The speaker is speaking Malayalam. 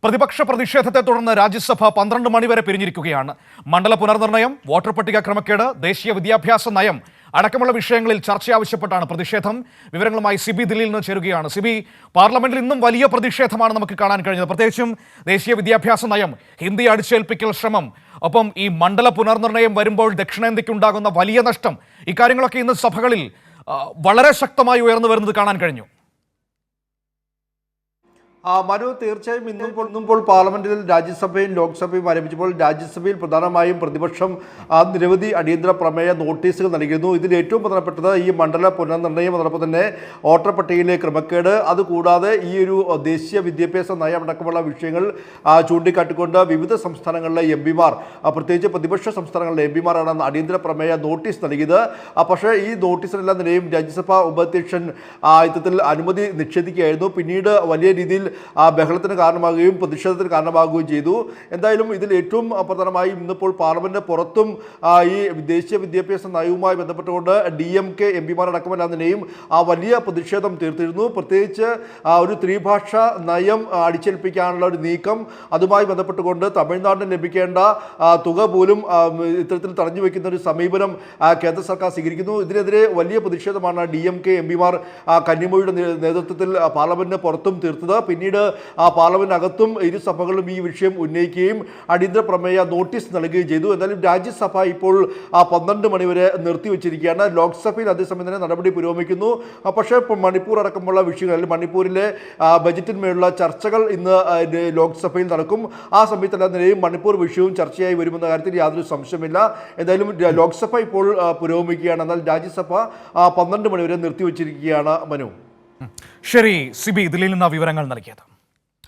പ്രതിപക്ഷ പ്രതിഷേധത്തെ തുടർന്ന് രാജ്യസഭ 12 മണിവരെ പിരിഞ്ഞിരിക്കുകയാണ്. മണ്ഡല പുനർനിർണയം, വോട്ടർ പട്ടിക ക്രമക്കേട്, ദേശീയ വിദ്യാഭ്യാസ നയം അടക്കമുള്ള വിഷയങ്ങളിൽ ചർച്ച ആവശ്യപ്പെട്ടാണ് പ്രതിഷേധം. വിവരങ്ങളുമായി സിബി ദില്ലിയിൽ നിന്ന് ചേരുകയാണ്. സിബി, പാർലമെന്റിൽ ഇന്നും വലിയ പ്രതിഷേധമാണ് നമുക്ക് കാണാൻ കഴിഞ്ഞത്. പ്രത്യേകിച്ചും ദേശീയ വിദ്യാഭ്യാസ നയം, ഹിന്ദി അടിച്ചേൽപ്പിക്കൽ ശ്രമം, ഒപ്പം ഈ മണ്ഡല പുനർനിർണയം വരുമ്പോൾ ദക്ഷിണേന്ത്യക്കുണ്ടാകുന്ന വലിയ നഷ്ടം, ഇക്കാര്യങ്ങളൊക്കെ ഇന്ന് സഭകളിൽ വളരെ ശക്തമായി ഉയർന്നു വരുന്നത് കാണാൻ കഴിഞ്ഞു. മനു, തീർച്ചയായും ഇന്നിപ്പോൾ പാർലമെന്റിൽ രാജ്യസഭയും ലോക്സഭയും ആരംഭിച്ചപ്പോൾ രാജ്യസഭയിൽ പ്രധാനമായും പ്രതിപക്ഷം നിരവധി അടിയന്തര പ്രമേയ നോട്ടീസുകൾ നൽകിയിരുന്നു. ഇതിൽ ഏറ്റവും പ്രധാനപ്പെട്ടത് ഈ മണ്ഡല പുനർനിർണയം, അതോടൊപ്പം തന്നെ വോട്ടർ പട്ടികയിലെ ക്രമക്കേട്, അതുകൂടാതെ ഈ ഒരു ദേശീയ വിദ്യാഭ്യാസ നയം അടക്കമുള്ള വിഷയങ്ങൾ ചൂണ്ടിക്കാട്ടിക്കൊണ്ട് വിവിധ സംസ്ഥാനങ്ങളിലെ എംപിമാർ, പ്രത്യേകിച്ച് പ്രതിപക്ഷ സംസ്ഥാനങ്ങളിലെ എംപിമാരാണ് അടിയന്തര പ്രമേയ നോട്ടീസ് നൽകിയത്. പക്ഷേ ഈ നോട്ടീസിനെല്ലാം നിലയും രാജ്യസഭാ ഉപാധ്യക്ഷൻ ഇത്തരത്തിൽ അനുമതി നിഷേധിക്കുകയായിരുന്നു. പിന്നീട് വലിയ രീതിയിൽ ബഹളത്തിന് കാരണമാകുകയും പ്രതിഷേധത്തിന് കാരണമാകുകയും ചെയ്തു. എന്തായാലും ഇതിൽ ഏറ്റവും പ്രധാനമായും ഇന്നിപ്പോൾ പാർലമെന്റിന് പുറത്തും ഈ ദേശീയ വിദ്യാഭ്യാസ നയവുമായി ബന്ധപ്പെട്ടുകൊണ്ട് DMK എംപിമാരടക്കമെല്ലാം തന്നെയും വലിയ പ്രതിഷേധം തീർത്തിരുന്നു. പ്രത്യേകിച്ച് ഒരു ത്രിഭാഷ നയം അടിച്ചേൽപ്പിക്കാനുള്ള ഒരു നീക്കം, അതുമായി ബന്ധപ്പെട്ടുകൊണ്ട് തമിഴ്നാടിന് ലഭിക്കേണ്ട തുക പോലും ഇത്തരത്തിൽ തടഞ്ഞു വയ്ക്കുന്ന ഒരു സമീപനം കേന്ദ്ര സർക്കാർ സ്വീകരിക്കുന്നു. ഇതിനെതിരെ വലിയ പ്രതിഷേധമാണ് DMK എംപിമാർ കന്നിമൊഴിയുടെ നേതൃത്വത്തിൽ പാർലമെന്റിന് പുറത്തും തീർത്തത്. പിന്നീട് പാർലമെന്റിനകത്തും ഇരു സഭകളും ഈ വിഷയം ഉന്നയിക്കുകയും അടിയന്തര പ്രമേയ നോട്ടീസ് നൽകുകയും ചെയ്തു. എന്നാലും രാജ്യസഭ ഇപ്പോൾ 12 മണിവരെ നിർത്തിവെച്ചിരിക്കുകയാണ്. ലോക്സഭയിൽ അതേസമയം തന്നെ നടപടി പുരോഗമിക്കുന്നു. പക്ഷേ ഇപ്പോൾ മണിപ്പൂർ അടക്കമുള്ള വിഷയങ്ങളിൽ മണിപ്പൂരിലെ ബജറ്റിന്മേലുള്ള ചർച്ചകൾ ഇന്ന് ലോക്സഭയിൽ നടക്കും. ആ സമയത്തെല്ലാം നിലയും മണിപ്പൂർ വിഷയവും ചർച്ചയായി വരുമെന്ന കാര്യത്തിൽ യാതൊരു സംശയമില്ല. എന്തായാലും ലോക്സഭ ഇപ്പോൾ പുരോഗമിക്കുകയാണ്. എന്നാൽ രാജ്യസഭ 12 മണിവരെ നിർത്തിവെച്ചിരിക്കുകയാണ്. മനു, ശരി സിബി, ഇതിൽ നിന്ന് വിവരങ്ങൾ നൽകിയത്.